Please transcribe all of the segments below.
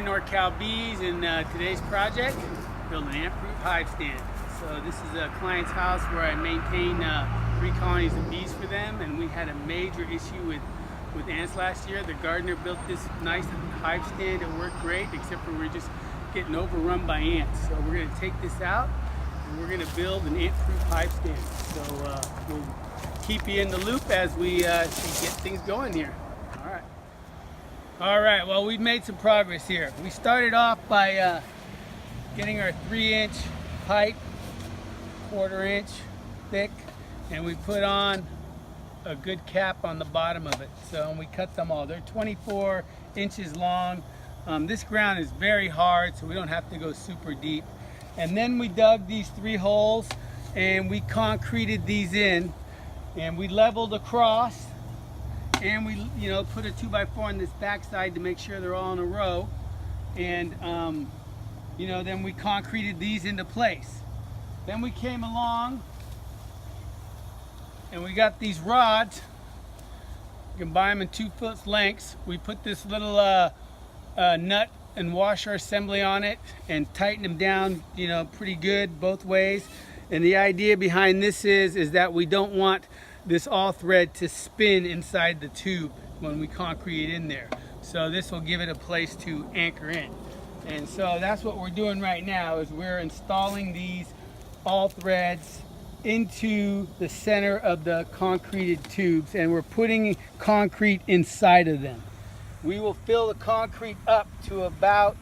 NorCal Bees, and today's project, build an ant-proof hive stand. So this is a client's house where I maintain 3 colonies of bees for them, and we had a major issue with ants last year. The gardener built this nice hive stand. It worked great, except for we're just getting overrun by ants. So we're going to take this out and we're going to build an ant-proof hive stand. So we'll keep you in the loop as we get things going here. All right, well, we've made some progress here. We started off by getting our 3-inch pipe, 1/4 inch thick, and we put on a good cap on the bottom of it. So we cut them all. They're 24 inches long. This ground is very hard, so we don't have to go super deep. And then we dug these 3 holes and we concreted these in, and we leveled across, and we put a 2x4 on this backside to make sure they're all in a row. And then we concreted these into place. Then we came along and we got these rods. You can buy them in 2 foot lengths. We put this little nut and washer assembly on it and tighten them down pretty good both ways. And the idea behind this is that we don't want this all thread to spin inside the tube when we concrete it in there. So this will give it a place to anchor in. And so that's what we're doing right now, is we're installing these all threads into the center of the concreted tubes, and we're putting concrete inside of them. We will fill the concrete up to about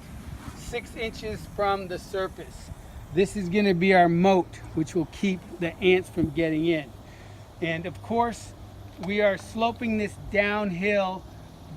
6 inches from the surface. This is going to be our moat, which will keep the ants from getting in. And of course, we are sloping this downhill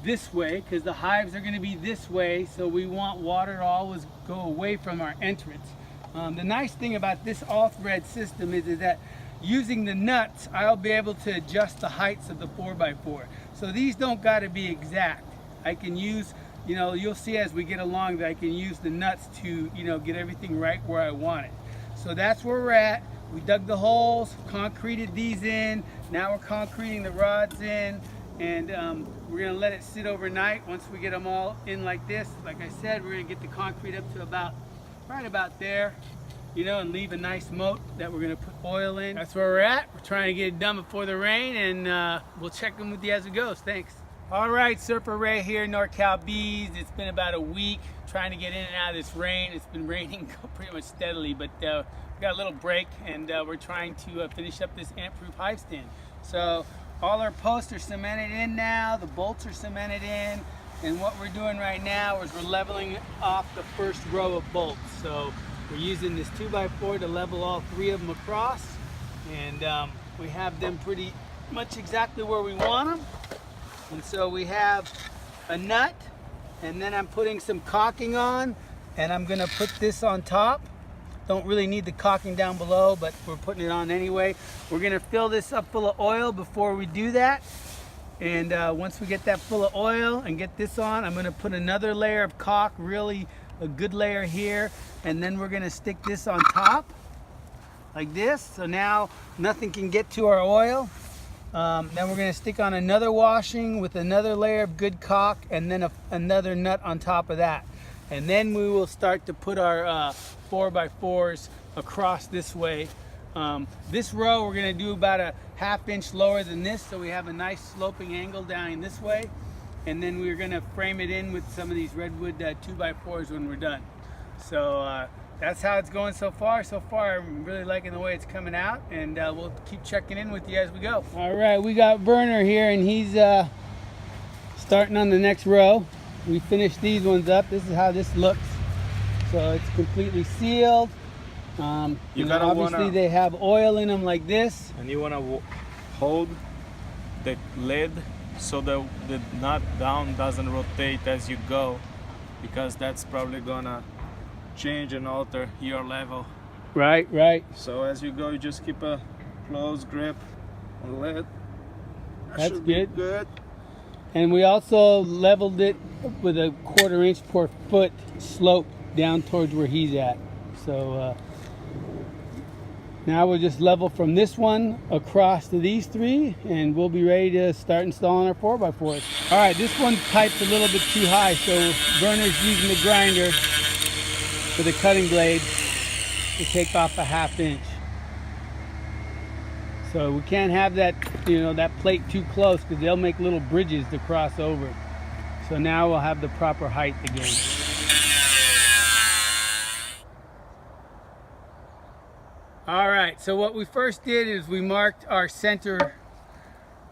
this way because the hives are going to be this way, so we want water to always go away from our entrance. The nice thing about this all thread system is that using the nuts, I'll be able to adjust the heights of the 4x4. So these don't got to be exact. I can use, you'll see as we get along that I can use the nuts to, get everything right where I want it. So that's where we're at. We dug the holes, concreted these in. Now we're concreting the rods in, and we're gonna let it sit overnight. Once we get them all in like this, like I said, we're gonna get the concrete up to right about there, and leave a nice moat that we're gonna put oil in. That's where we're at. We're trying to get it done before the rain, and we'll check in with you as it goes. Thanks. All right, Surfer Ray here, NorCal Bees. It's been about a week trying to get in and out of this rain. It's been raining pretty much steadily, but we got a little break, and we're trying to finish up this ant-proof hive stand. So all our posts are cemented in now, the bolts are cemented in, and what we're doing right now is we're leveling off the first row of bolts. So we're using this 2x4 to level all 3 of them across, and we have them pretty much exactly where we want them. And so we have a nut, and then I'm putting some caulking on, and I'm gonna put this on top. Don't really need the caulking down below, but we're putting it on anyway. We're gonna fill this up full of oil before we do that. And once we get that full of oil and get this on, I'm gonna put another layer of caulk, really a good layer here. And then we're gonna stick this on top like this. So now nothing can get to our oil. Then we're going to stick on another washing with another layer of good caulk, and then another nut on top of that. And then we will start to put our 4x4s across this way. This row we're going to do about a 1/2 inch lower than this, so we have a nice sloping angle down in this way. And then we're going to frame it in with some of these redwood 2x4s when we're done. So that's how it's going so far. So far, I'm really liking the way it's coming out, and we'll keep checking in with you as we go. All right, we got Werner here, and he's starting on the next row. We finished these ones up. This is how this looks. So it's completely sealed. Obviously they have oil in them like this. And you want to hold the lid so the nut down doesn't rotate as you go, because that's probably gonna change and alter your level. Right. So as you go, you just keep a close grip on the lid. That's good. Good. And we also leveled it with a 1/4 inch per foot slope down towards where he's at. So Now we'll just level from this one across to these 3, and we'll be ready to start installing our 4x4s. All right, this one pipe's a little bit too high, so Werner's using the grinder for the cutting blade to take off a 1/2 inch. So we can't have that, that plate too close, because they'll make little bridges to cross over. So now we'll have the proper height again. All right, so what we first did is we marked our center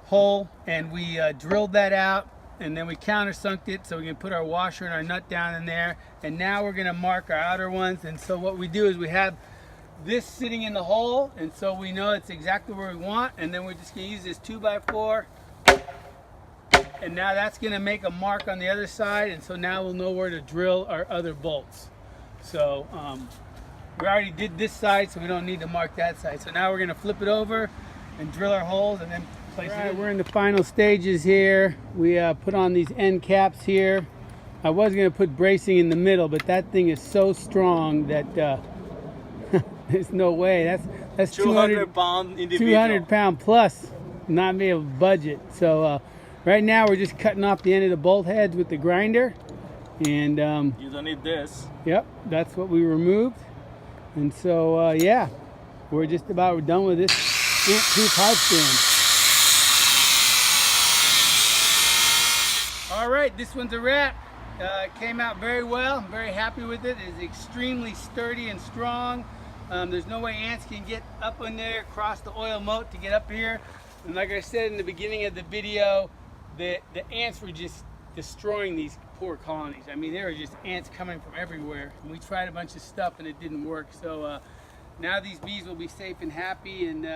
hole, and we drilled that out, and then we countersunked it so we can put our washer and our nut down in there. And now we're gonna mark our outer ones. And so what we do is we have this sitting in the hole, and so we know it's exactly where we want, and then we're just gonna use this 2x4, and now that's gonna make a mark on the other side, and so now we'll know where to drill our other bolts. So we already did this side, so we don't need to mark that side. So now we're gonna flip it over and drill our holes and then place it. We're in the final stages here. We put on these end caps here. I was gonna put bracing in the middle, but that thing is so strong that there's no way. That's 200 pound individual. 200 pound plus, not be able to budget. So right now we're just cutting off the end of the bolt heads with the grinder, and you don't need this. Yep, that's what we removed. And so yeah, we're just about done with this ant-proof hive stand. All right, this one's a wrap. It came out very well. I'm very happy with it. It's extremely sturdy and strong. There's no way ants can get up in there, cross the oil moat to get up here. And like I said in the beginning of the video, the ants were just destroying these poor colonies. I mean, there were just ants coming from everywhere. And we tried a bunch of stuff and it didn't work. So now these bees will be safe and happy, and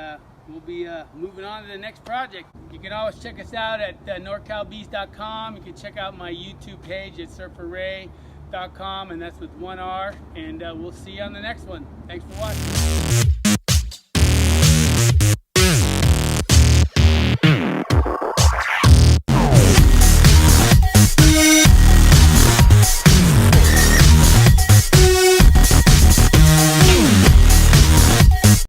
we'll be moving on to the next project. You can always check us out at norcalbees.com. You can check out my YouTube page at surferray.com, and that's with 1 R. And we'll see you on the next one. Thanks for watching.